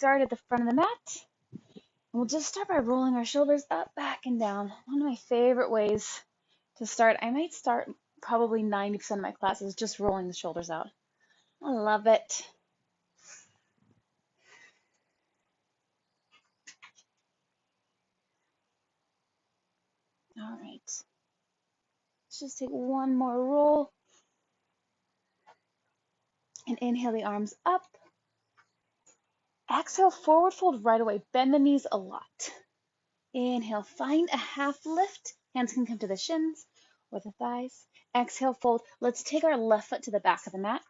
start at the front of the mat. We'll just start by rolling our shoulders up, back, and down. One of my favorite ways to start. I might start probably 90% of my classes just rolling the shoulders out. I love it. All right. Let's just take one more roll. And inhale the arms up. Exhale, forward fold right away. Bend the knees a lot. Inhale, find a half lift. Hands can come to the shins or the thighs. Exhale, fold. Let's take our left foot to the back of the mat.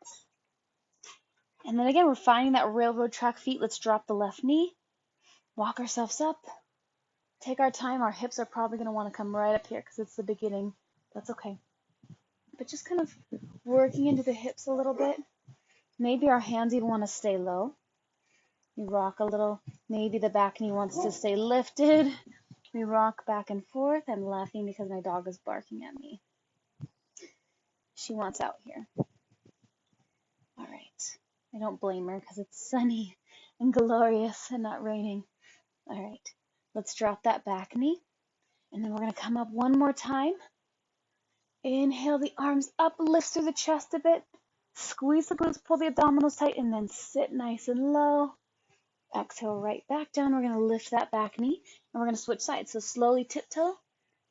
And then again, we're finding that railroad track feet. Let's drop the left knee. Walk ourselves up. Take our time. Our hips are probably going to want to come right up here because it's the beginning. That's okay. But just kind of working into the hips a little bit. Maybe our hands even want to stay low. We rock a little. Maybe the back knee wants to stay lifted. We rock back and forth. I'm laughing because my dog is barking at me. She wants out here. All right. I don't blame her because it's sunny and glorious and not raining. All right. Let's drop that back knee. And then we're going to come up one more time. Inhale the arms up, lift through the chest a bit. Squeeze the glutes, pull the abdominals tight, and then sit nice and low. Exhale right back down. We're going to lift that back knee, and we're going to switch sides. So slowly tiptoe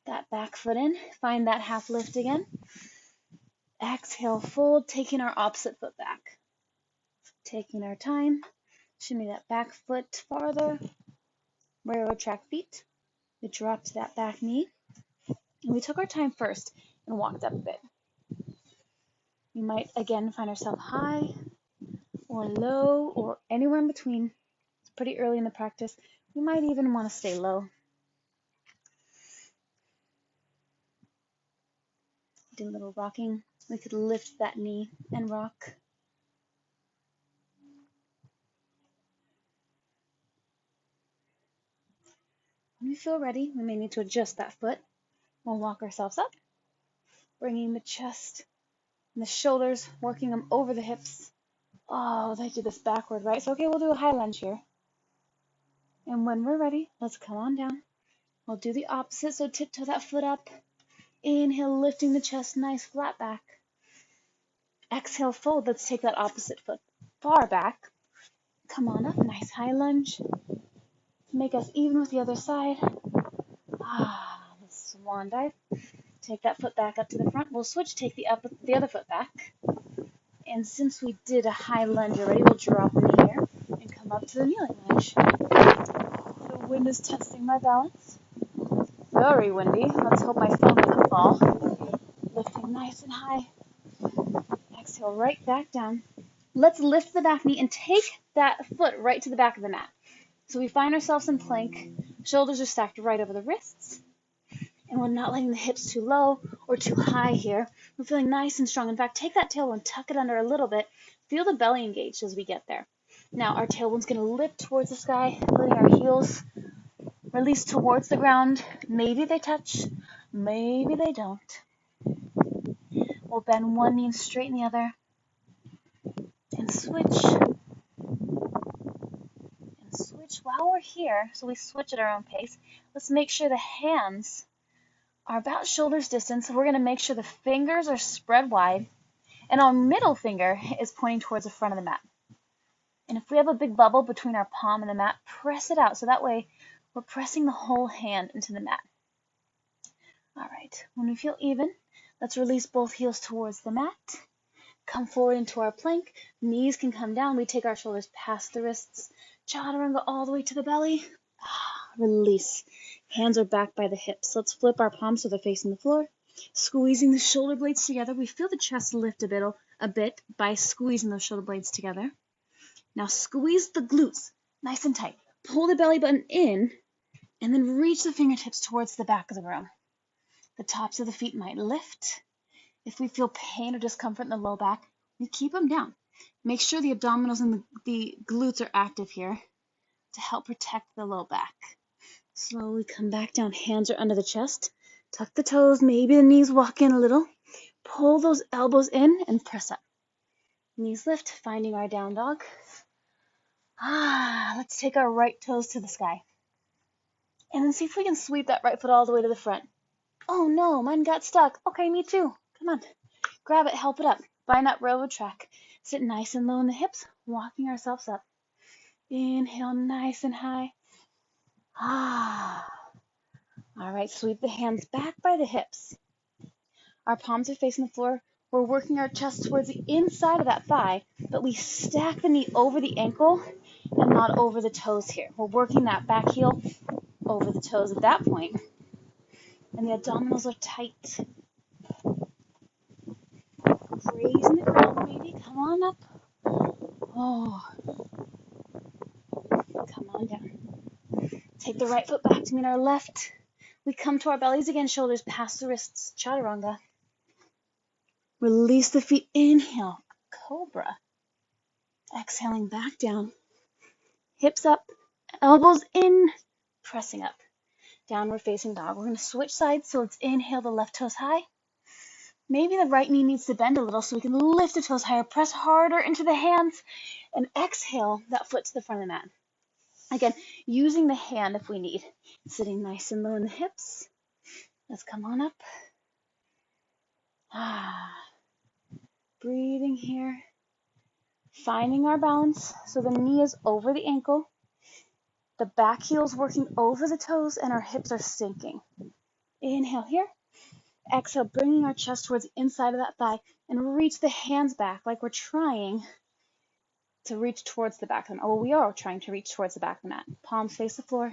that back foot in. Find that half lift again. Exhale, fold, taking our opposite foot back. Taking our time. Shimmy that back foot farther. Railroad track feet. We dropped that back knee. And we took our time first and walked up a bit. We might again find ourselves high or low or anywhere in between. It's pretty early in the practice. We might even want to stay low. Do a little rocking. We could lift that knee and rock. When we feel ready, we may need to adjust that foot. We'll walk ourselves up, bringing the chest and the shoulders, working them over the hips. Oh, they did this backward, right? So, okay, we'll do a high lunge here. And when we're ready, let's come on down. We'll do the opposite, so tiptoe that foot up. Inhale, lifting the chest, nice flat back. Exhale, fold. Let's take that opposite foot far back. Come on up, nice high lunge. Make us even with the other side. The swan dive. Take that foot back up to the front. We'll switch, take the other foot back. And since we did a high lunge already, we'll drop in the air and come up to the kneeling lunge. The wind is testing my balance. Very windy. Let's hope my phone doesn't fall. Lifting nice and high. Exhale right back down. Let's lift the back knee and take that foot right to the back of the mat. So we find ourselves in plank. Shoulders are stacked right over the wrists. And we're not letting the hips too low or too high here. We're feeling nice and strong. In fact, take that tailbone, tuck it under a little bit. Feel the belly engaged as we get there. Now our tailbone's going to lift towards the sky, letting our heels release towards the ground. Maybe they touch, maybe they don't. We'll bend one knee and straighten the other. And switch. And switch while we're here. So we switch at our own pace. Let's make sure the hands are about shoulders distance. So we're going to make sure the fingers are spread wide. And our middle finger is pointing towards the front of the mat. And if we have a big bubble between our palm and the mat, press it out. So that way we're pressing the whole hand into the mat. All right. When we feel even, let's release both heels towards the mat. Come forward into our plank. Knees can come down. We take our shoulders past the wrists. Chaturanga all the way to the belly. Release. Hands are back by the hips. Let's flip our palms so they're facing the floor. Squeezing the shoulder blades together. We feel the chest lift a bit by squeezing those shoulder blades together. Now squeeze the glutes nice and tight. Pull the belly button in and then reach the fingertips towards the back of the room. The tops of the feet might lift. If we feel pain or discomfort in the low back, we keep them down. Make sure the abdominals and the glutes are active here to help protect the low back. Slowly come back down. Hands are under the chest. Tuck the toes. Maybe the knees walk in a little. Pull those elbows in and press up. Knees lift, finding our down dog. Let's take our right toes to the sky. And then see if we can sweep that right foot all the way to the front. Oh no, mine got stuck. Okay, me too. Come on. Grab it, help it up. Find that railroad track. Sit nice and low in the hips, walking ourselves up. Inhale nice and high. All right, sweep the hands back by the hips. Our palms are facing the floor. We're working our chest towards the inside of that thigh, but we stack the knee over the ankle and not over the toes here. We're working that back heel over the toes at that point. And the abdominals are tight. Raising the ground, baby. Come on up. Oh. Come on down. Take the right foot back to meet our left. We come to our bellies again, shoulders past the wrists, chaturanga. Release the feet, inhale, cobra. Exhaling back down. Hips up, elbows in, pressing up. Downward facing dog. We're going to switch sides, so let's inhale the left toes high. Maybe the right knee needs to bend a little so we can lift the toes higher, press harder into the hands, and exhale that foot to the front of the mat. Again, using the hand if we need. Sitting nice and low in the hips. Let's come on up. Breathing here. Finding our balance so the knee is over the ankle. The back heel is working over the toes and our hips are sinking. Inhale here. Exhale, bringing our chest towards the inside of that thigh and reach the hands back like we're trying to reach towards the back of the mat. Oh, we are trying to reach towards the back of the mat. Palms face the floor.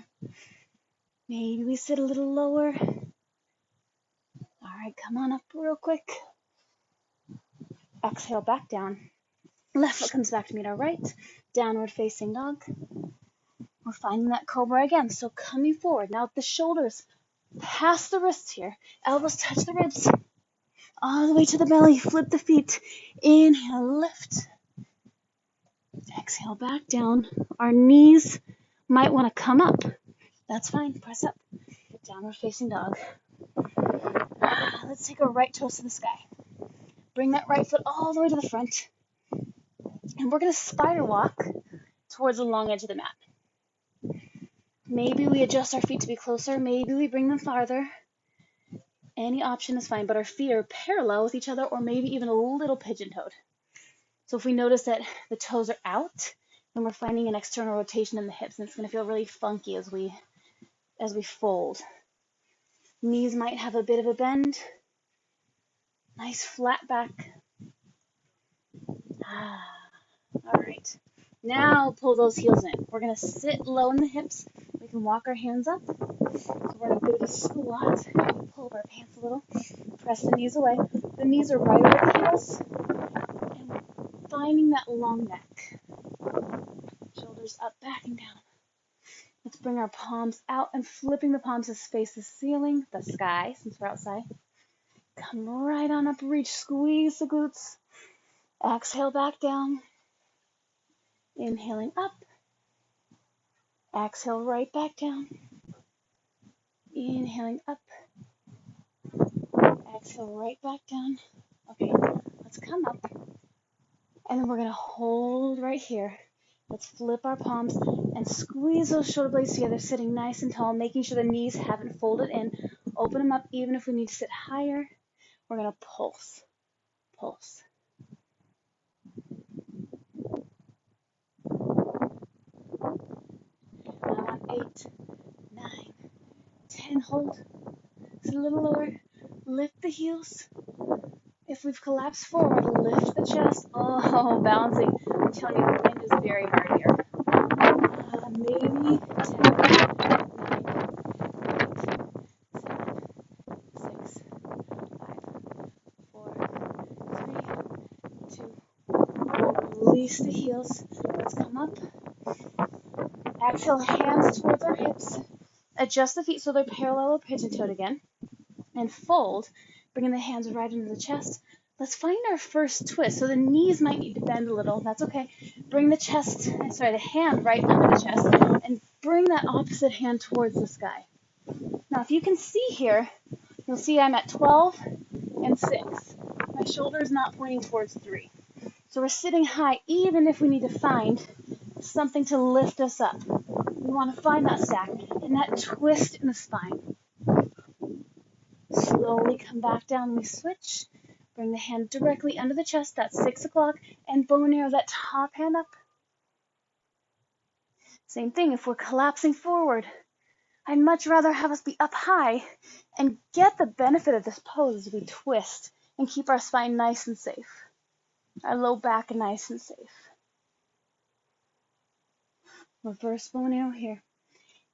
Maybe we sit a little lower. All right, come on up real quick. Exhale, back down. Left foot comes back to meet our right. Downward facing dog. We're finding that cobra again. So coming forward. Now with the shoulders past the wrists here. Elbows touch the ribs. All the way to the belly. Flip the feet. Inhale, lift. Exhale, back down. Our knees might want to come up. That's fine. Press up. Downward facing dog. Let's take our right toes to the sky. Bring that right foot all the way to the front. And we're going to spider walk towards the long edge of the mat. Maybe we adjust our feet to be closer. Maybe we bring them farther. Any option is fine, but our feet are parallel with each other or maybe even a little pigeon-toed. So if we notice that the toes are out, then we're finding an external rotation in the hips, and it's going to feel really funky as we fold. Knees might have a bit of a bend. Nice flat back. All right. Now pull those heels in. We're going to sit low in the hips. We can walk our hands up. So we're in a bit of a squat. Pull up our pants a little. Press the knees away. The knees are right over the heels. And finding that long neck. Shoulders up, back and down. Let's bring our palms out and flipping the palms to face the ceiling, the sky, since we're outside. Come right on up, reach, squeeze the glutes. Exhale back down. Inhaling up. Exhale right back down. Inhaling up. Exhale right back down. Okay, let's come up. And then we're going to hold right here. Let's flip our palms and squeeze those shoulder blades together, sitting nice and tall, making sure the knees haven't folded in. Open them up even if we need to sit higher. We're going to pulse. Pulse. Now on 8, 9, 10, hold. It's a little lower. Lift the heels. If we've collapsed forward, lift the chest. Oh, balancing. I'm telling you, the wind is very hard here. Maybe 10, 9, 8, 7, 6, 5, 4, 3, 2, 1. Release the heels. Let's come up. Exhale, hands towards our hips. Adjust the feet so they're parallel or pigeon-toed again. And fold, bringing the hands right into the chest. Let's find our first twist. So the knees might need to bend a little. That's okay. Bring the hand right under the chest and bring that opposite hand towards the sky. Now, if you can see here, you'll see I'm at 12 and 6. My shoulder is not pointing towards 3. So we're sitting high even if we need to find something to lift us up. We want to find that stack and that twist in the spine. Slowly come back down. We switch. Bring the hand directly under the chest. That's 6 o'clock. And bow and arrow that top hand up. Same thing if we're collapsing forward. I'd much rather have us be up high and get the benefit of this pose as we twist and keep our spine nice and safe. Our low back nice and safe. Reverse bow and arrow here.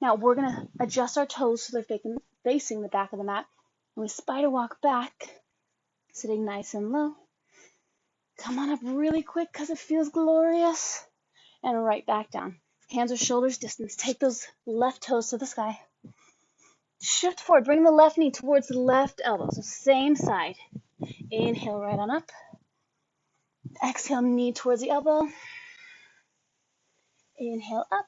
Now we're going to adjust our toes so they're facing the back of the mat. And we spider walk back, sitting nice and low. Come on up really quick because it feels glorious. And right back down. Hands or shoulders distance. Take those left toes to the sky. Shift forward. Bring the left knee towards the left elbow. So same side. Inhale right on up. Exhale, knee towards the elbow. Inhale up.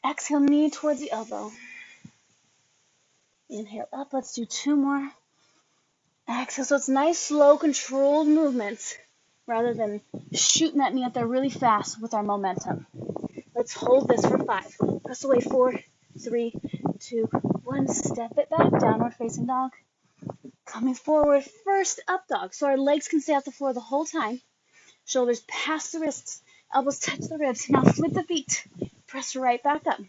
Exhale, knee towards the elbow. Inhale up. Let's do 2 more. Exhale. So it's nice, slow, controlled movements rather than shooting that knee up there really fast with our momentum. Let's hold this for 5. Press away. 4, 3, 2, 1. Step it back. Downward facing dog. Coming forward. First up dog. So our legs can stay off the floor the whole time. Shoulders past the wrists. Elbows touch the ribs. Now flip the feet. Press right back up.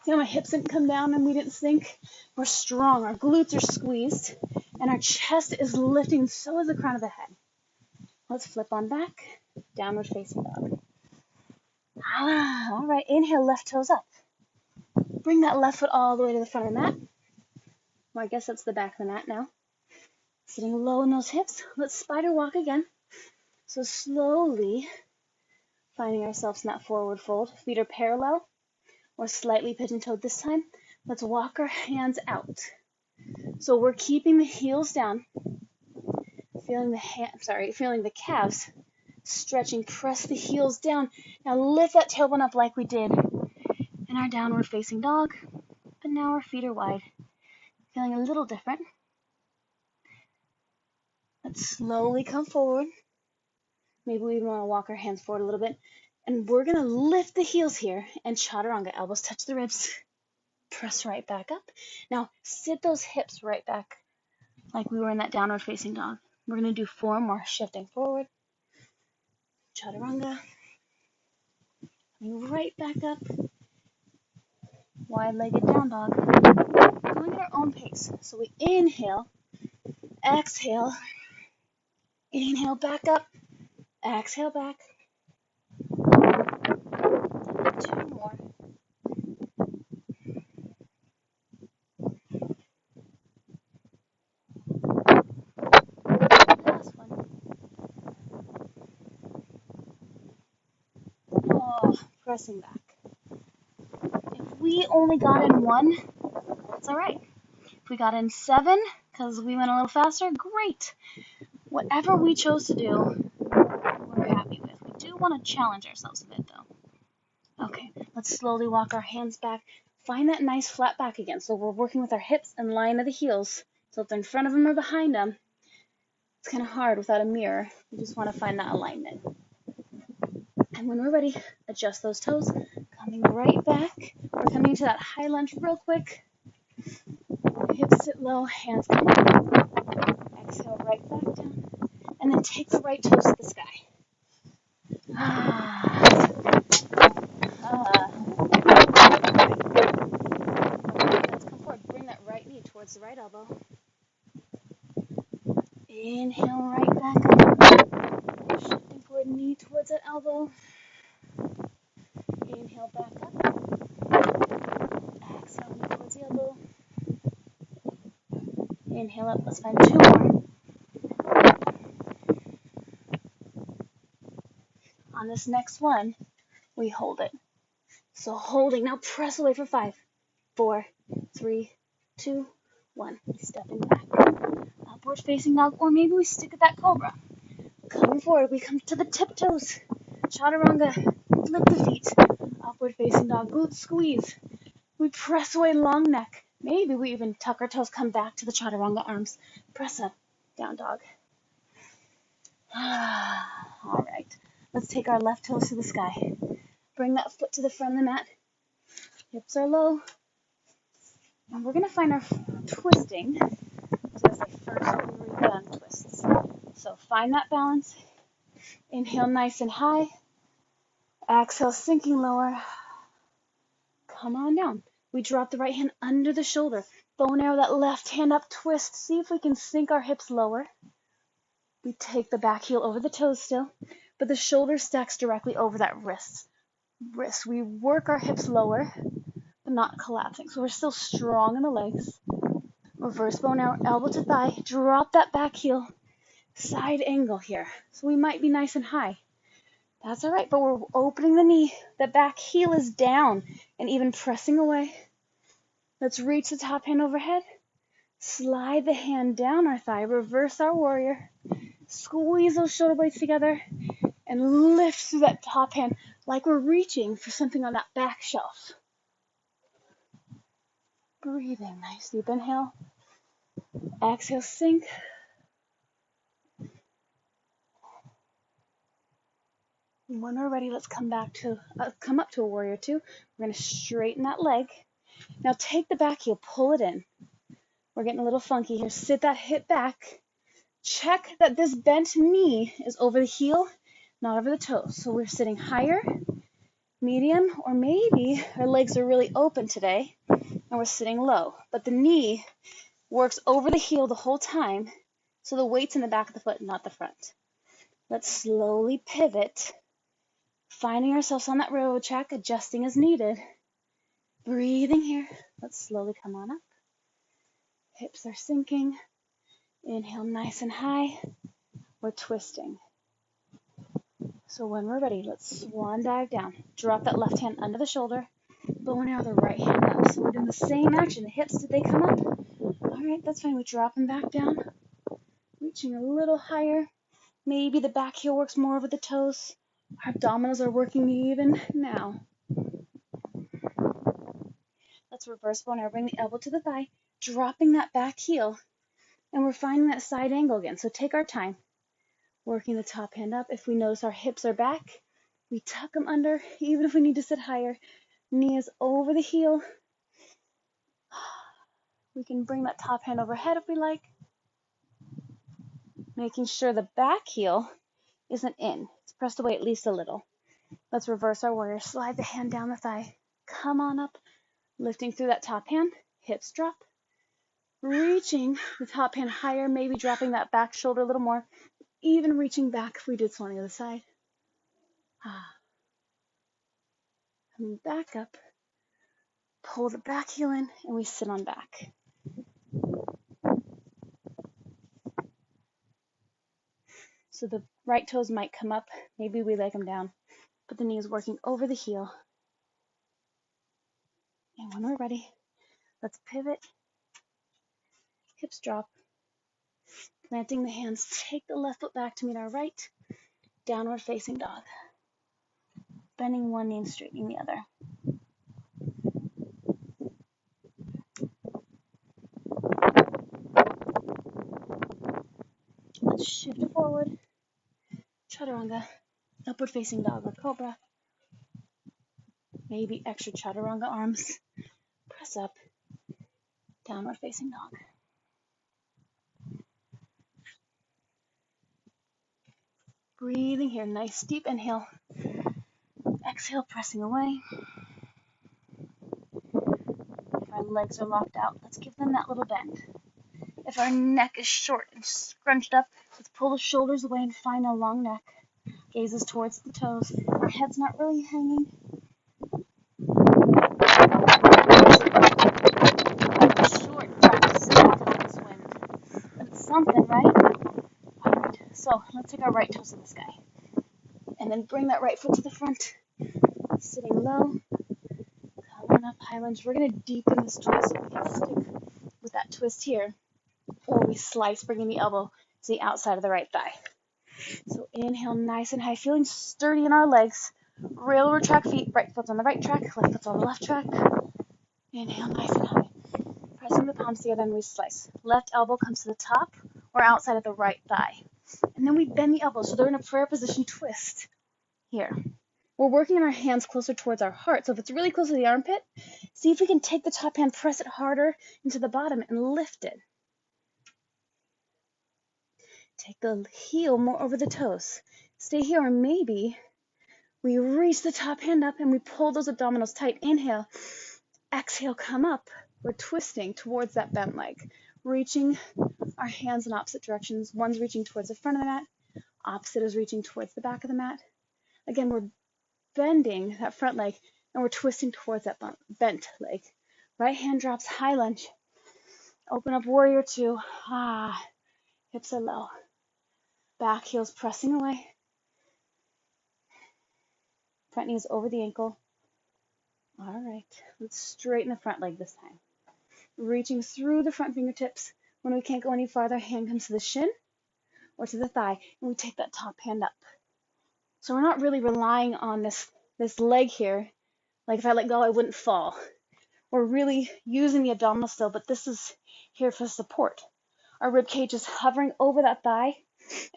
See how my hips didn't come down and we didn't sink? We're strong. Our glutes are squeezed. And our chest is lifting. So is the crown of the head. Let's flip on back. Downward facing dog. All right. Inhale, left toes up. Bring that left foot all the way to the front of the mat. Well, I guess that's the back of the mat now. Sitting low in those hips. Let's spider walk again. So slowly finding ourselves in that forward fold. Feet are parallel or slightly pigeon-toed this time. Let's walk our hands out. So we're keeping the heels down. Feeling the calves stretching. Press the heels down. Now lift that tailbone up like we did in our downward facing dog. But now our feet are wide. Feeling a little different. Let's slowly come forward. Maybe we even want to walk our hands forward a little bit. And we're going to lift the heels here and chaturanga. Elbows touch the ribs. Press right back up. Now sit those hips right back like we were in that downward facing dog. We're going to do 4 more. Shifting forward. Chaturanga. Coming right back up. Wide-legged down dog. Going at our own pace. So we inhale. Exhale. Inhale back up. Exhale back. 2 more. Last one. Oh, pressing back. If we only got in 1, that's all right. If we got in 7, because we went a little faster, great. Whatever we chose to do, we're happy with. We do want to challenge ourselves a bit, though. Okay, let's slowly walk our hands back. Find that nice flat back again. So we're working with our hips in line of the heels. So if they're in front of them or behind them, it's kind of hard without a mirror. We just want to find that alignment. And when we're ready, adjust those toes. Coming right back. We're coming into that high lunge real quick. Hips sit low, hands come up. Exhale right back down. And then take the right toes to the sky. Let's come forward. Bring that right knee towards the right elbow. Inhale right back up. Shifting forward, knee towards that elbow. Inhale back up. Exhale, knee towards the elbow. Inhale up. Let's find 2 more. On this next one, we hold it. So holding. Now press away for 5, 4, 3, 2, 1. Stepping back. Upward facing dog, or maybe we stick at that cobra. Coming forward, we come to the tiptoes. Chaturanga, flip the feet. Upward facing dog, glutes squeeze. We press away, long neck. Maybe we even tuck our toes, come back to the chaturanga arms. Press up, down dog. All right. Let's take our left toes to the sky. Bring that foot to the front of the mat. Hips are low. And we're going to find our twisting. So as the first 3 gun twists. So find that balance. Inhale nice and high. Exhale, sinking lower. Come on down. We drop the right hand under the shoulder. Bow and arrow that left hand up, twist. See if we can sink our hips lower. We take the back heel over the toes still, but the shoulder stacks directly over that wrist. We work our hips lower, but not collapsing. So we're still strong in the legs. Reverse bow and arrow, elbow to thigh. Drop that back heel. Side angle here. So we might be nice and high. That's all right, but we're opening the knee. The back heel is down and even pressing away. Let's reach the top hand overhead. Slide the hand down our thigh. Reverse our warrior. Squeeze those shoulder blades together and lift through that top hand like we're reaching for something on that back shelf. Breathing. Nice deep inhale. Exhale, sink. When we're ready, let's come up to a warrior two. We're going to straighten that leg. Now take the back heel, pull it in. We're getting a little funky here. Sit that hip back. Check that this bent knee is over the heel, not over the toes. So we're sitting higher, medium, or maybe our legs are really open today and we're sitting low. But the knee works over the heel the whole time, so the weight's in the back of the foot, not the front. Let's slowly pivot, finding ourselves on that railroad track, adjusting as needed. Breathing here. Let's slowly come on up. Hips are sinking. Inhale nice and high. We're twisting. So when we're ready, let's swan dive down. Drop that left hand under the shoulder. Bow and arrow the right hand up. So we're doing the same action. The hips, did they come up? All right, that's fine. We drop them back down. Reaching a little higher. Maybe the back heel works more over the toes. Our abdominals are working even now. Let's reverse bow and arrow. Bring the elbow to the thigh. Dropping that back heel. And we're finding that side angle again. So take our time. Working the top hand up. If we notice our hips are back, we tuck them under. Even if we need to sit higher, knee is over the heel. We can bring that top hand overhead if we like. Making sure the back heel isn't in. It's pressed away at least a little. Let's reverse our warrior. Slide the hand down the thigh. Come on up. Lifting through that top hand. Hips drop. Reaching the top hand higher. Maybe dropping that back shoulder a little more. Even reaching back if we did so on the other side. Coming back up. Pull the back heel in and we sit on back. So the right toes might come up. Maybe we leg them down. But the knee is working over the heel. And when we're ready, let's pivot. Hips drop. Planting the hands. Take the left foot back to meet our right. Downward facing dog. Bending one knee and straightening the other. Let's shift forward. Chaturanga. Upward facing dog or cobra. Maybe extra chaturanga arms. Press up. Downward facing dog. Breathing here. Nice deep inhale. Exhale, pressing away. If our legs are locked out, let's give them that little bend. If our neck is short and scrunched up, let's pull the shoulders away and find a long neck. Gazes towards the toes. Our head's not really hanging. Short breaths in this wind. But it's something, right? Alright, so let's take our right toes to the sky. And then bring that right foot to the front. Sitting low. Coming up, high lunge. We're going to deepen this twist so we can stick with that twist here. Or we slice, bringing the elbow to the outside of the right thigh. So inhale nice and high, feeling sturdy in our legs. Railroad track feet, right foot's on the right track, left foot's on the left track. Inhale nice and high. Pressing the palms together and we slice. Left elbow comes to the top or outside of the right thigh. And then we bend the elbows so they're in a prayer position twist. here. We're working on our hands closer towards our heart. So if it's really close to the armpit, see if we can take the top hand, press it harder into the bottom and lift it. Take the heel more over the toes. Stay here, or maybe we reach the top hand up and we pull those abdominals tight. Inhale, exhale, come up. We're twisting towards that bent leg, reaching our hands in opposite directions. One's reaching towards the front of the mat, opposite is reaching towards the back of the mat. Again, we're bending that front leg and we're twisting towards that bent leg. Right hand drops, high lunge. Open up warrior two. Hips are low. Back heel's pressing away. Front knee is over the ankle. All right, let's straighten the front leg this time. Reaching through the front fingertips. When we can't go any farther, hand comes to the shin or to the thigh, and we take that top hand up. So we're not really relying on this leg here. Like if I let go, I wouldn't fall. We're really using the abdominal still, but this is here for support. Our rib cage is hovering over that thigh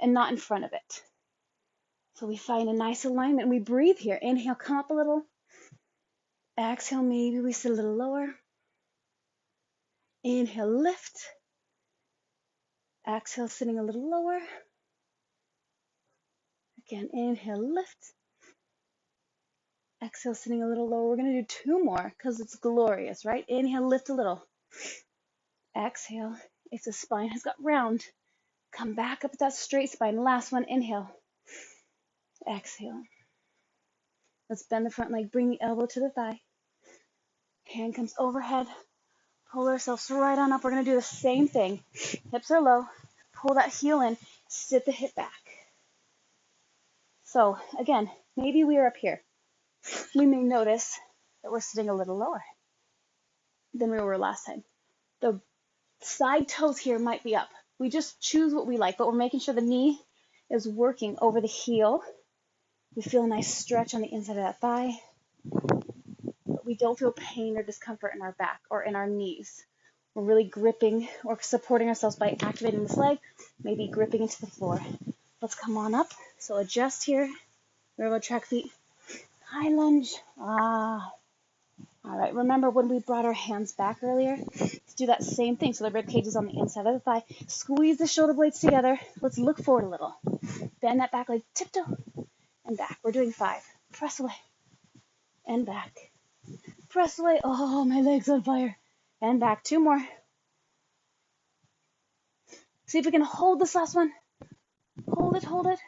and not in front of it. So we find a nice alignment. We breathe here. Inhale, come up a little. Exhale, maybe we sit a little lower. Inhale, lift. Exhale, sitting a little lower. Again, inhale, lift. Exhale, sitting a little lower. We're going to do two more because it's glorious, right? Inhale, lift a little. Exhale. If the spine has got round, come back up with that straight spine. Last one, inhale. Exhale. Let's bend the front leg. Bring the elbow to the thigh. Hand comes overhead. Pull ourselves right on up. We're going to do the same thing. Hips are low. Pull that heel in. Sit the hip back. So again, maybe we are up here. We may notice that we're sitting a little lower than we were last time. The side toes here might be up. We just choose what we like, but we're making sure the knee is working over the heel. We feel a nice stretch on the inside of that thigh. But we don't feel pain or discomfort in our back or in our knees. We're really gripping or supporting ourselves by activating this leg, maybe gripping into the floor. Let's come on up. So adjust here. Railroad track feet. High lunge. All right, remember when we brought our hands back earlier? Let's do that same thing. So the rib cage is on the inside of the thigh. Squeeze the shoulder blades together. Let's look forward a little. Bend that back leg, tiptoe, and back. We're doing 5. Press away, and back. Press away. Oh, my leg's on fire. And back. 2 more. See if we can hold this last one. Hold it, hold it.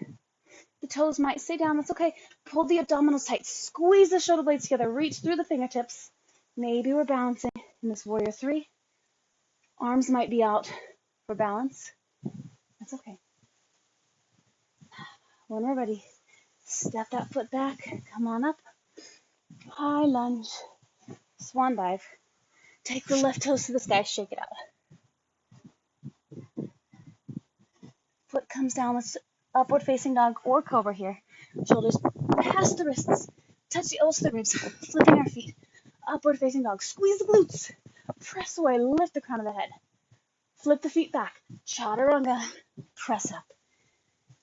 The toes might stay down. That's okay. Pull the abdominals tight. Squeeze the shoulder blades together. Reach through the fingertips. Maybe we're balancing in this warrior 3. Arms might be out for balance. That's okay. When we're ready, step that foot back. Come on up. High lunge. Swan dive. Take the left toes to the sky. Shake it out. Foot comes down. Let's upward facing dog or cobra here. Shoulders past the wrists. Touch the elbows to the ribs. Flipping our feet. Upward facing dog. Squeeze the glutes. Press away. Lift the crown of the head. Flip the feet back. Chaturanga. Press up.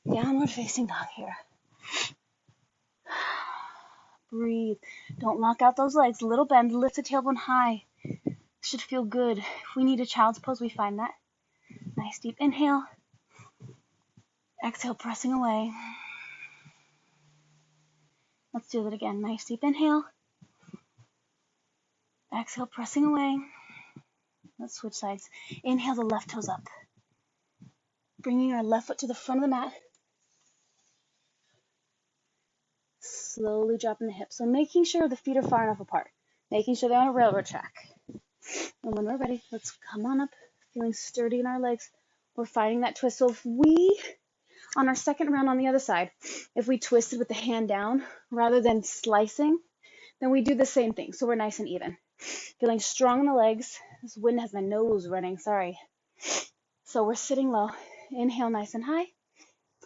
Downward facing dog here. Breathe. Don't lock out those legs. Little bend. Lift the tailbone high. Should feel good. If we need a child's pose, we find that. Nice deep inhale. Exhale, pressing away. Let's do that again. Nice deep inhale. Exhale, pressing away. Let's switch sides. Inhale the left toes up. Bringing our left foot to the front of the mat. Slowly dropping the hips. So making sure the feet are far enough apart. Making sure they're on a railroad track. And when we're ready, let's come on up. Feeling sturdy in our legs. We're finding that twist. So if we, on our second round on the other side, if we twisted with the hand down rather than slicing, then we do the same thing. So we're nice and even. Feeling strong in the legs. This wind has my nose running, sorry. So we're sitting low. Inhale nice and high.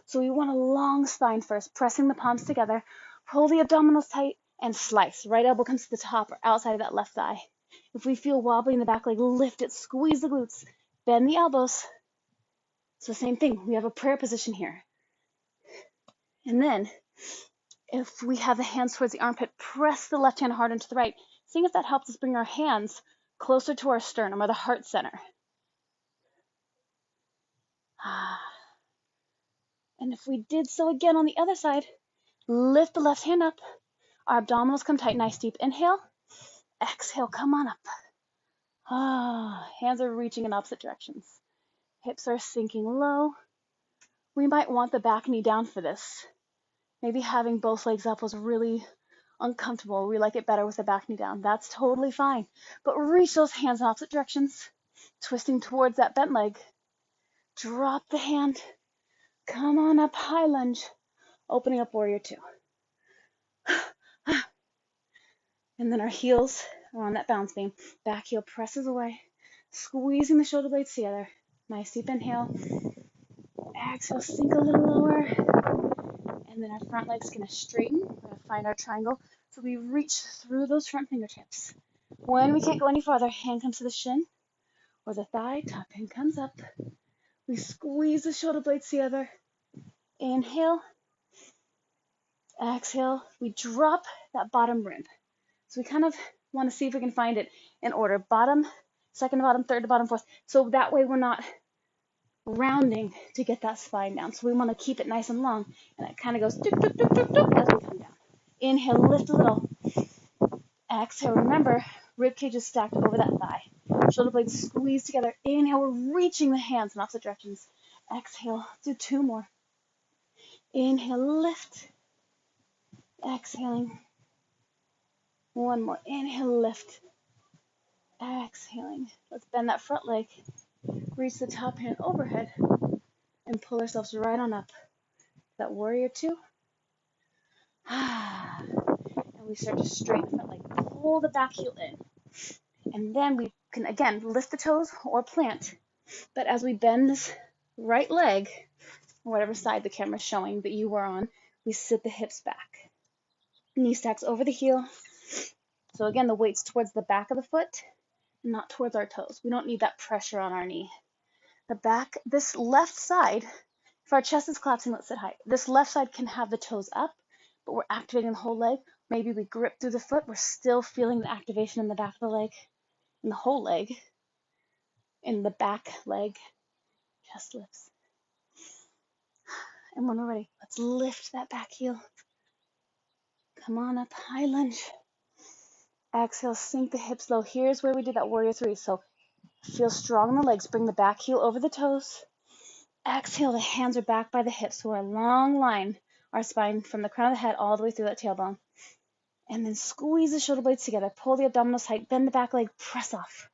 So we want a long spine first, pressing the palms together. Pull the abdominals tight and slice. Right elbow comes to the top or outside of that left thigh. If we feel wobbly in the back leg, lift it, squeeze the glutes, bend the elbows. So same thing, we have a prayer position here. And then If we have the hands towards the armpit, press the left hand hard into the right, seeing if that helps us bring our hands closer to our sternum or the heart center. And if we did so again on the other side, lift the left hand up. Our abdominals come tight. Nice deep inhale. Exhale, come on up. Hands are reaching in opposite directions. Hips are sinking low. We might want the back knee down for this. Maybe having both legs up was really uncomfortable. We like it better with the back knee down. That's totally fine. But reach those hands in opposite directions, twisting towards that bent leg. Drop the hand. Come on up, high lunge. Opening up warrior two. And then our heels are on that bounce beam. Back heel presses away, squeezing the shoulder blades together. Nice deep inhale. Exhale, sink a little lower. And then our front leg's going to straighten. We're going to find our triangle. So we reach through those front fingertips. When we can't go any farther, hand comes to the shin or the thigh. Top hand comes up. We squeeze the shoulder blades together. Inhale. Exhale. We drop that bottom rib. So we kind of want to see if we can find it in order. Bottom, second to bottom, third to bottom, fourth. So that way we're not rounding to get that spine down. So we want to keep it nice and long. And it kind of goes duk, duk, duk, duk, duk, as we come down. Inhale, lift a little. Exhale, remember, rib cage is stacked over that thigh. Shoulder blades squeeze together. Inhale, we're reaching the hands in opposite directions. Exhale, do two more. Inhale, lift. Exhaling. One more. Inhale, lift. Exhaling. Let's bend that front leg. Reach the top hand overhead and pull ourselves right on up. That warrior two. And we start to straighten the front leg. Pull the back heel in. And then we can, again, lift the toes or plant. But as we bend this right leg, or whatever side the camera's showing that you were on, we sit the hips back. Knee stacks over the heel. So again, the weight's towards the back of the foot, not towards our toes. We don't need that pressure on our knee. The back, this left side, if our chest is collapsing, let's sit high. This left side can have the toes up, but we're activating the whole leg. Maybe we grip through the foot. We're still feeling the activation in the back of the leg, in the whole leg, in the back leg. Chest lifts. And when we're ready, let's lift that back heel. Come on up, high lunge. Exhale, sink the hips low. Here's where we did that warrior three. So feel strong in the legs. Bring the back heel over the toes. Exhale, the hands are back by the hips. So we're a long line, our spine from the crown of the head all the way through that tailbone. And then squeeze the shoulder blades together. Pull the abdominals tight. Bend the back leg. Press off.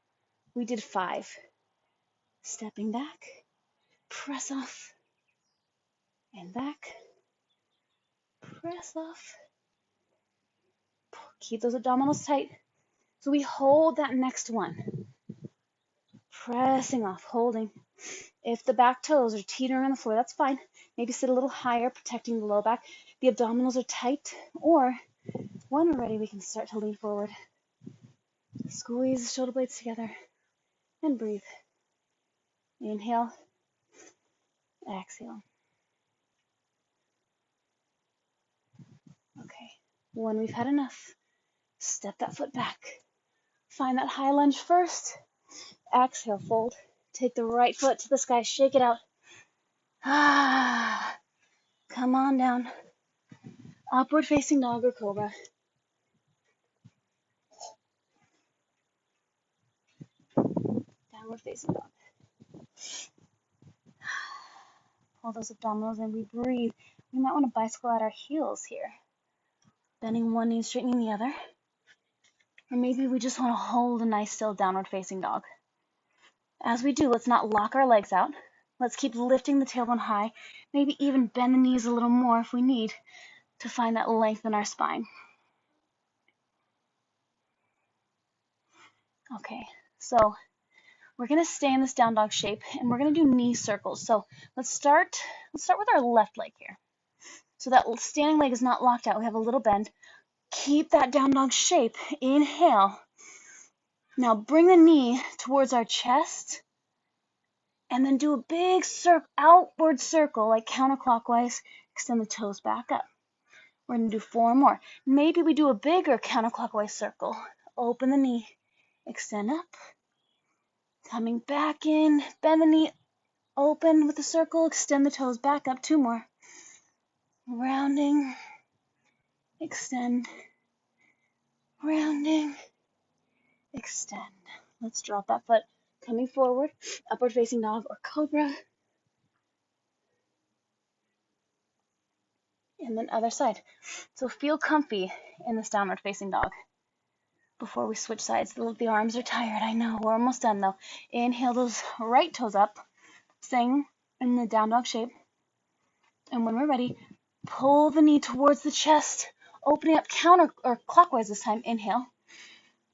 We did 5. Stepping back. Press off. And back. Press off. Keep those abdominals tight. So we hold that next one. Pressing off, holding. If the back toes are teetering on the floor, that's fine. Maybe sit a little higher, protecting the low back. The abdominals are tight. Or when we're ready, we can start to lean forward. Squeeze the shoulder blades together and breathe. Inhale. Exhale. Okay. When we've had enough, step that foot back. Find that high lunge first. Exhale, fold. Take the right foot to the sky. Shake it out. Come on down. Upward facing dog or cobra. Downward facing dog. Pull those abdominals in. We breathe. We might want to bicycle out our heels here. Bending one knee and straightening the other. Or maybe we just want to hold a nice still downward facing dog. As we do, let's not lock our legs out. Let's keep lifting the tailbone high. Maybe even bend the knees a little more if we need to find that length in our spine. Okay, so we're going to stay in this down dog shape and we're going to do knee circles. So let's start with our left leg here. So that standing leg is not locked out. We have a little bend. Keep that down dog shape. Inhale. Now bring the knee towards our chest and then do a big outward circle like counterclockwise. Extend the toes back up. We're going to do 4 more. Maybe we do a bigger counterclockwise circle. Open the knee, extend up, coming back in, bend the knee, open with the circle, extend the toes back up. 2 more. Rounding, extend, rounding, extend. Let's drop that foot, coming forward, upward facing dog or cobra. And then other side. So feel comfy in this downward facing dog. Before we switch sides, the arms are tired. I know, we're almost done though. Inhale those right toes up, staying in the down dog shape. And when we're ready, pull the knee towards the chest, opening up counter or clockwise this time. Inhale.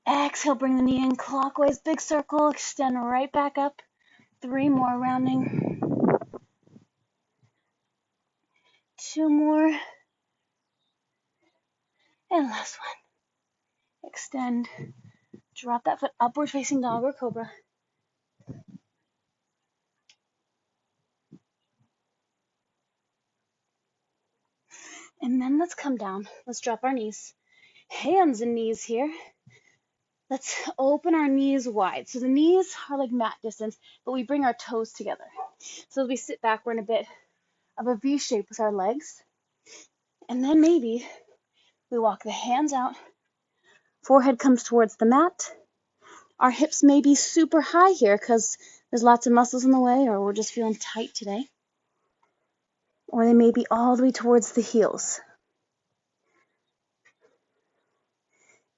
Exhale, bring the knee in clockwise, big circle, extend right back up. 3 more, rounding. 2 more. And last one. Extend. Drop that foot, upward facing dog or cobra. And then let's come down. Let's drop our knees. Hands and knees here. Let's open our knees wide. So the knees are like mat distance, but we bring our toes together. So as we sit back, we're in a bit of a V shape with our legs. And then maybe we walk the hands out. Forehead comes towards the mat. Our hips may be super high here because there's lots of muscles in the way, or we're just feeling tight today. Or they may be all the way towards the heels.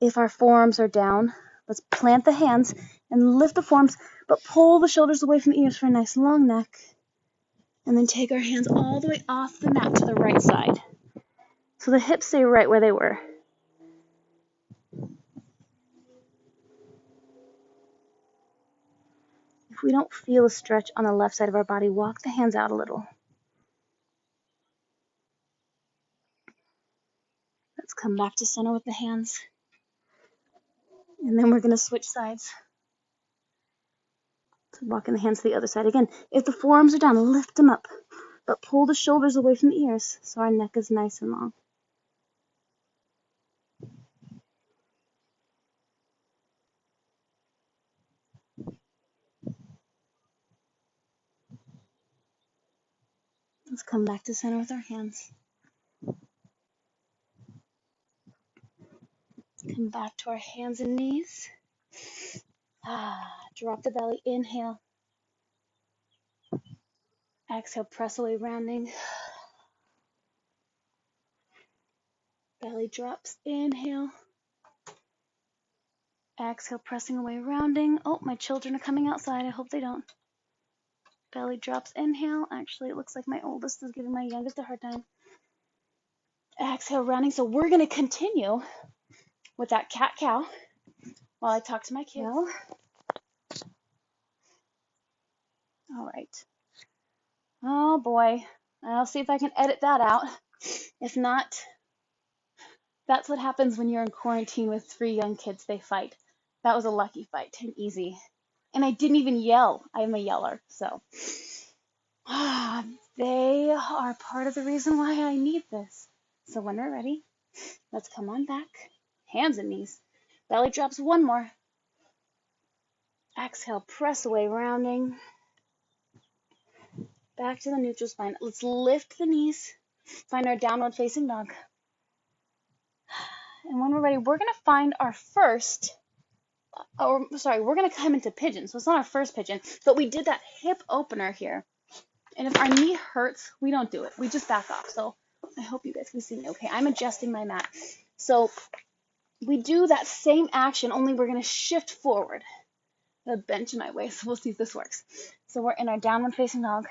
If our forearms are down, let's plant the hands and lift the forearms, but pull the shoulders away from the ears for a nice long neck. And then take our hands all the way off the mat to the right side. So the hips stay right where they were. If we don't feel a stretch on the left side of our body, walk the hands out a little. Let's come back to center with the hands. And then we're going to switch sides. So walking the hands to the other side. Again, if the forearms are down, lift them up. But pull the shoulders away from the ears so our neck is nice and long. Let's come back to center with our hands. Come back to our hands and knees. Drop the belly. Inhale. Exhale, press away, rounding. Belly drops. Inhale. Exhale, pressing away, rounding. Oh, my children are coming outside. I hope they don't. Belly drops. Inhale. Actually, it looks like my oldest is giving my youngest a hard time. Exhale, rounding. So we're going to continue with that cat-cow while I talk to my kids. Well, all right. Oh, boy. I'll see if I can edit that out. If not, that's what happens when you're in quarantine with 3 young kids. They fight. That was a lucky fight. Easy. And I didn't even yell. I'm a yeller, so. They are part of the reason why I need this. So when we're ready, let's come on back. Hands and knees. Belly drops. 1 more. Exhale, press away, rounding. Back to the neutral spine. Let's lift the knees. Find our downward facing dog. And when we're ready, we're going to find our first, we're going to come into pigeon. So it's not our first pigeon, but we did that hip opener here. And if our knee hurts, we don't do it. We just back off. So I hope you guys can see me okay. I'm adjusting my mat. So we do that same action, only we're going to shift forward. The bench in my way, so we'll see if this works. So we're in our downward facing dog.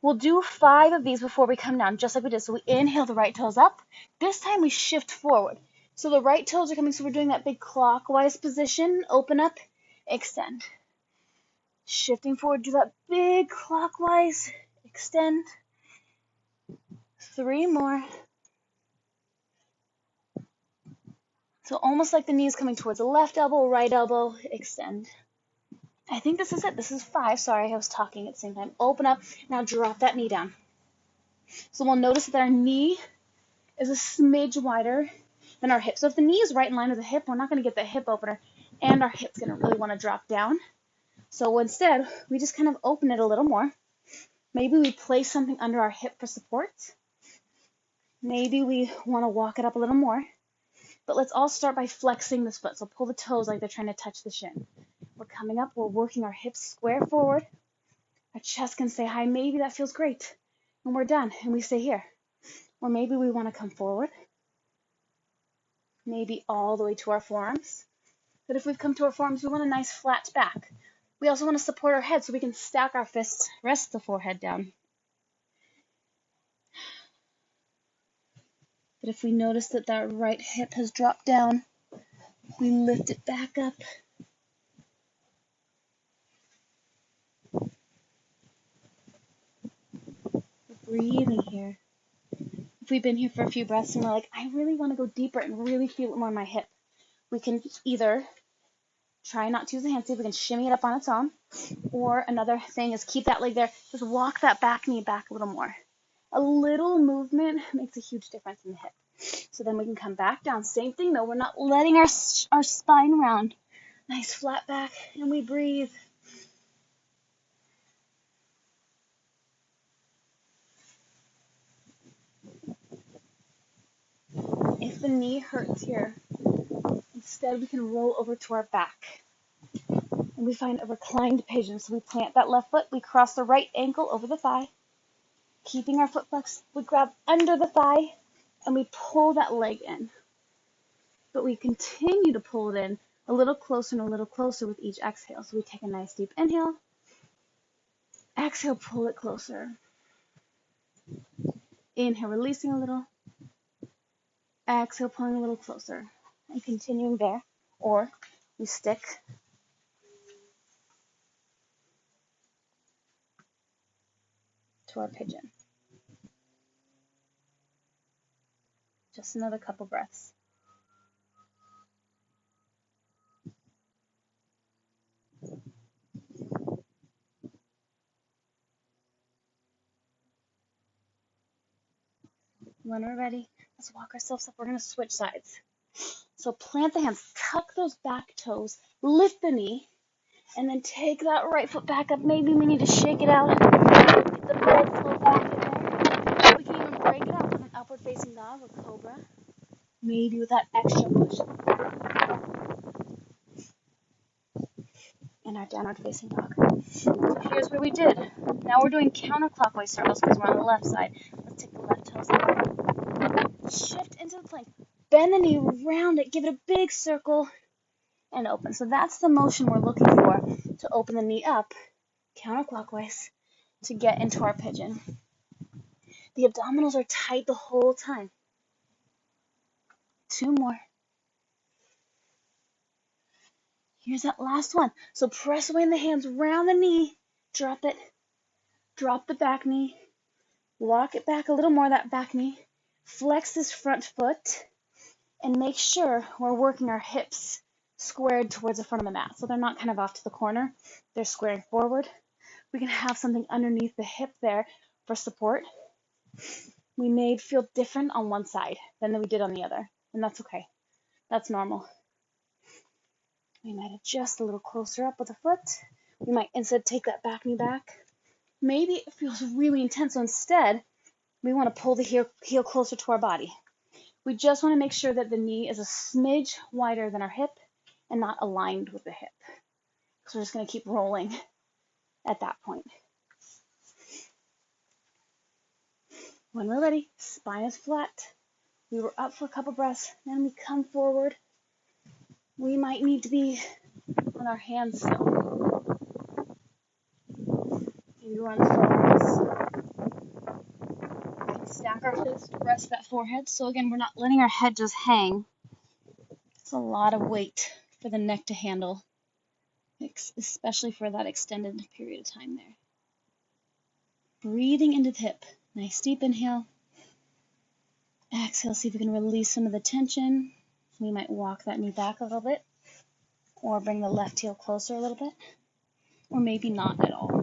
We'll do 5 of these before we come down, just like we did. So we inhale the right toes up. This time we shift forward. So the right toes are coming, so we're doing that big clockwise position. Open up, extend. Shifting forward, do that big clockwise, extend. 3 more. So almost like the knees coming towards the left elbow, right elbow, extend. I think this is it. This is 5. Sorry, I was talking at the same time. Open up. Now drop that knee down. So we'll notice that our knee is a smidge wider than our hip. So if the knee is right in line with the hip, we're not going to get the hip opener, and our hip's going to really want to drop down. So instead, we just kind of open it a little more. Maybe we place something under our hip for support. Maybe we want to walk it up a little more. But let's all start by flexing this foot. So pull the toes like they're trying to touch the shin. We're coming up. We're working our hips square forward. Our chest can stay high. Maybe that feels great. And we're done. And we stay here. Or maybe we want to come forward. Maybe all the way to our forearms. But if we've come to our forearms, we want a nice flat back. We also want to support our head so we can stack our fists, rest the forehead down. But if we notice that that right hip has dropped down, we lift it back up. We're breathing here. If we've been here for a few breaths and we're like, I really want to go deeper and really feel it more in my hip, we can either try not to use the hand, see if we can shimmy it up on its own, or another thing is keep that leg there, just walk that back knee back a little more. A little movement makes a huge difference in the hip. So then we can come back down. Same thing though, we're not letting our spine round. Nice flat back, and we breathe. If the knee hurts here, instead we can roll over to our back. And we find a reclined pigeon. So we plant that left foot, we cross the right ankle over the thigh. Keeping our foot flexed, we grab under the thigh, and we pull that leg in. But we continue to pull it in a little closer and a little closer with each exhale. So we take a nice deep inhale. Exhale, pull it closer. Inhale, releasing a little. Exhale, pulling a little closer. And continuing there. Or we stick to our pigeon. Just another couple breaths. When we're ready, let's walk ourselves up. We're going to switch sides. So plant the hands, tuck those back toes, lift the knee, and then take that right foot back up. Maybe we need to shake it out, get the blood flow back in there. We can even break it up with an upward facing dog or cobra. Maybe with that extra push. And our downward facing dog. So here's where we did. Now we're doing counterclockwise circles because we're on the left side. Let's take the left toes out. Shift into the plank. Bend the knee, round it, give it a big circle, and open. So that's the motion we're looking for to open the knee up, counterclockwise, to get into our pigeon. The abdominals are tight the whole time. 2 more. Here's that last one. So press away in the hands, round the knee, drop it, drop the back knee, walk it back a little more, that back knee, flex this front foot, and make sure we're working our hips squared towards the front of the mat. So they're not kind of off to the corner. They're squaring forward. We can have something underneath the hip there for support. We may feel different on one side than we did on the other, and that's okay. That's normal. We might adjust a little closer up with the foot. We might instead take that back knee back. Maybe it feels really intense, so instead we want to pull the heel closer to our body. We just want to make sure that the knee is a smidge wider than our hip and not aligned with the hip. So we're just going to keep rolling at that point. When we're ready, spine is flat. We were up for a couple breaths, then we come forward. We might need to be on our hands still. Maybe we're on the forearms. Stack our fists to rest that forehead. So again, we're not letting our head just hang. It's a lot of weight for the neck to handle, especially for that extended period of time there. Breathing into the hip. Nice deep inhale. Exhale, see if we can release some of the tension. We might walk that knee back a little bit, or bring the left heel closer a little bit, or maybe not at all.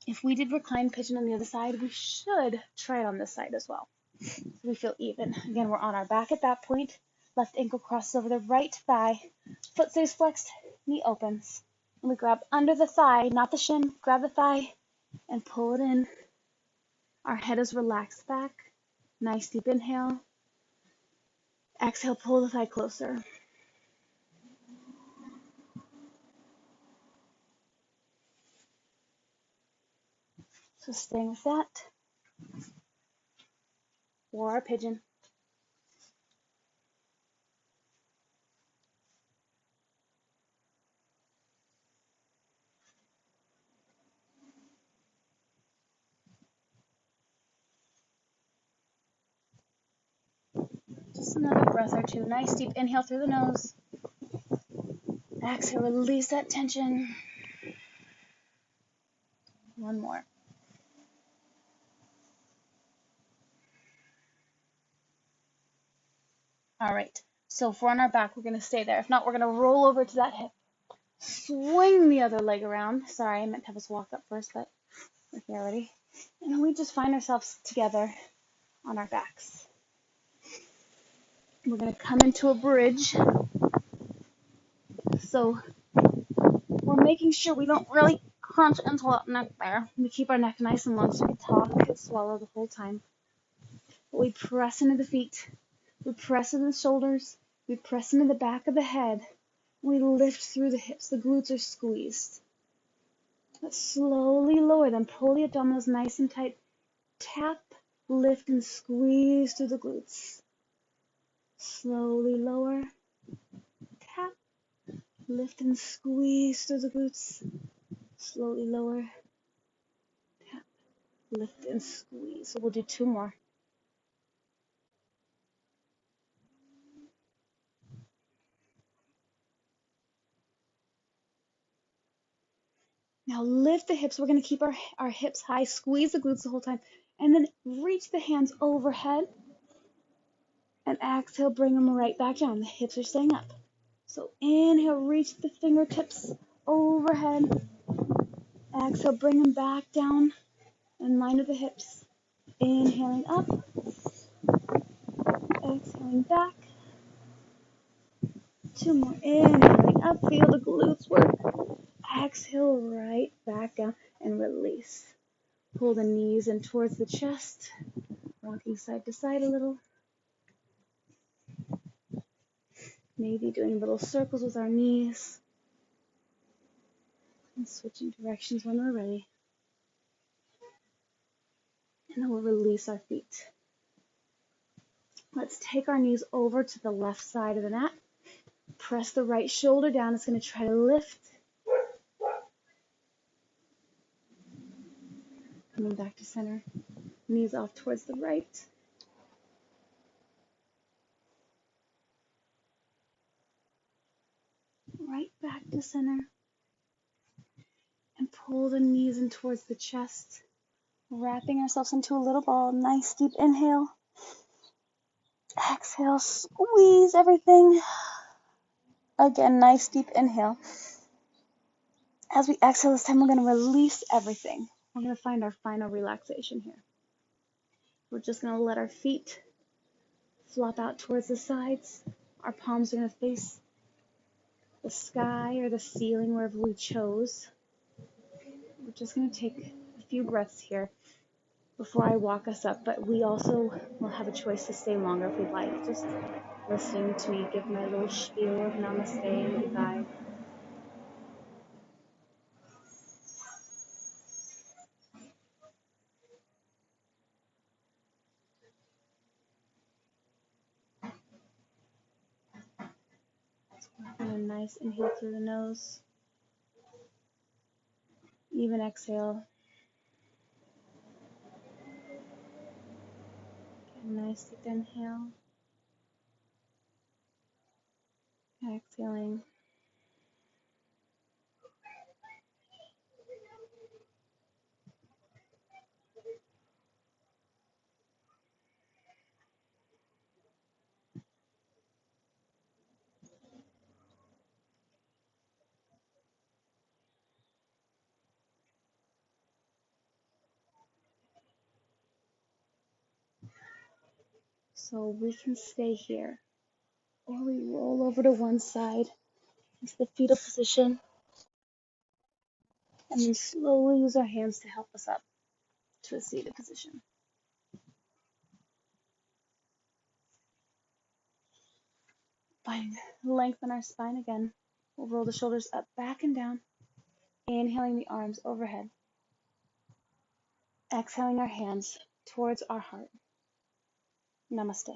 If we did recline pigeon on the other side, we should try it on this side as well. So we feel even. Again, we're on our back at that point. Left ankle crosses over the right thigh. Foot stays flexed, knee opens. And we grab under the thigh, not the shin, grab the thigh and pull it in. Our head is relaxed back. Nice deep inhale. Exhale, pull the thigh closer. So staying with that. Or our pigeon. Just another breath or two. Nice deep inhale through the nose. Exhale, release that tension. One more. All right. So if we're on our back, we're going to stay there. If not, we're going to roll over to that hip. Swing the other leg around. Sorry, I meant to have us walk up first, but we're here already. And then we just find ourselves together on our backs. We're going to come into a bridge. So we're making sure we don't really crunch into that neck there. We keep our neck nice and long so we can talk and swallow the whole time. But we press into the feet. We press into the shoulders. We press into the back of the head. We lift through the hips. The glutes are squeezed. Let's slowly lower them. Pull the abdominals nice and tight. Tap, lift, and squeeze through the glutes. Slowly lower. Tap, lift, and squeeze through the glutes. Slowly lower. Tap, lift, and squeeze. So we'll do two more. Now lift the hips. We're going to keep our hips high. Squeeze the glutes the whole time. And then reach the hands overhead. And exhale, bring them right back down. The hips are staying up. So inhale, reach the fingertips overhead. Exhale, bring them back down in line with the hips. Inhaling up. Exhaling back. Two more. Inhaling up. Feel the glutes work. Exhale right back down and release. Pull the knees in towards the chest. Rocking side to side a little. Maybe doing little circles with our knees. And switching directions when we're ready. And then we'll release our feet. Let's take our knees over to the left side of the mat. Press the right shoulder down. It's going to try to lift. Coming back to center. Knees off towards the right. Right back to center. And pull the knees in towards the chest. Wrapping ourselves into a little ball. Nice deep inhale. Exhale, squeeze everything. Again, nice deep inhale. As we exhale this time, we're going to release everything. We're going to find our final relaxation here. We're just going to let our feet flop out towards the sides. Our palms are going to face the sky or the ceiling, wherever we chose. We're just going to take a few breaths here before I walk us up, but we also will have a choice to stay longer if we'd like. Just listening to me give my little spiel of namaste and goodbye. And a nice inhale through the nose. Even exhale. A nice deep inhale. Exhaling. So we can stay here. Or we roll over to one side into the fetal position and then slowly use our hands to help us up to a seated position. Find lengthen our spine again. We'll roll the shoulders up, back, and down. Inhaling the arms overhead. Exhaling our hands towards our heart. Namaste.